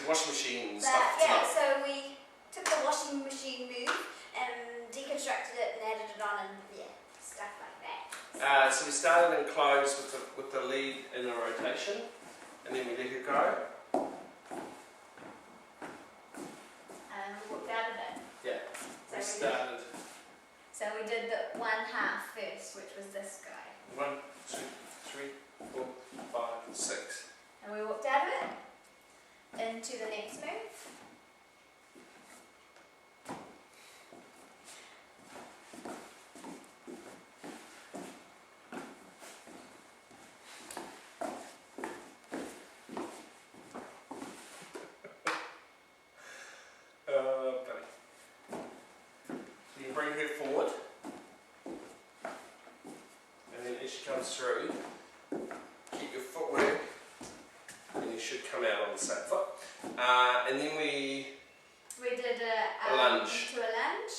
So washing machine But stuff yeah, tonight. so we took the washing machine move and deconstructed it and added it on and yeah, stuff like that. So we started in close with the lead in a rotation, and then we let her go. And we walked out of it. Yeah, So we started So we did the one half first, which was this guy. 1, 2, 3, 4, 5, 6. And we walked out of it into the next move. Okay. So you bring her forward, and then as she comes through, keep your footwork, and you should come out on the same foot. And then we did a lunge. into a lunge.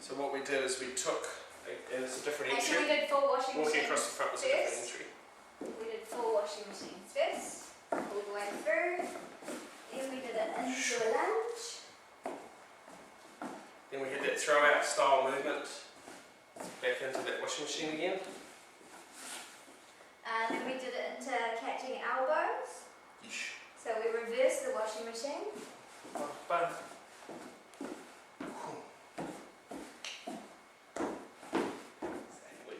So what we did is we took, and it's a different Actually, we entry. did 4 washing Walking machines across the front was a different first. entry. We did 4 washing machines first, all the way through. Then we did it into a lunge. Then we had that throw out style movement back into that washing machine again. And then we did it into catching elbows. Yeesh. So we reversed the washing machine. Bum. Exactly.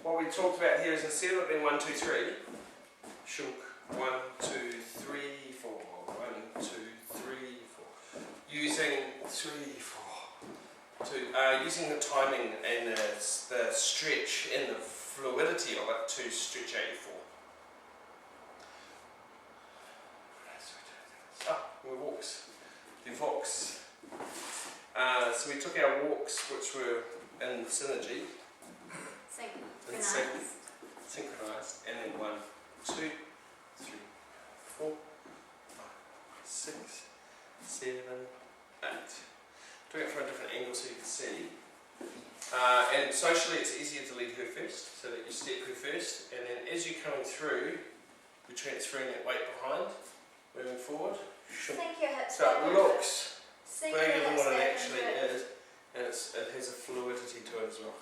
What we talked about here is instead of it being 1, 2, 3, shunk, 1, 2, 3, 4, 1, 2, 3, 4. Using 3, 4. Using the timing and the stretch and the fluidity of it to stretch 84. We walks. The walks. So we took our walks, which were in synergy, synchronized, and then 1, 2, 3, 4, 5, 6, 7, 8. Doing it from a different angle so you can see. And socially it's easier to lead her first, so that you step her first, and then as you're coming through, you're transferring that weight behind, moving forward. Sink your hips So back it into looks Sink your bigger than hips what it back actually into it. is, and it has a fluidity to it as well.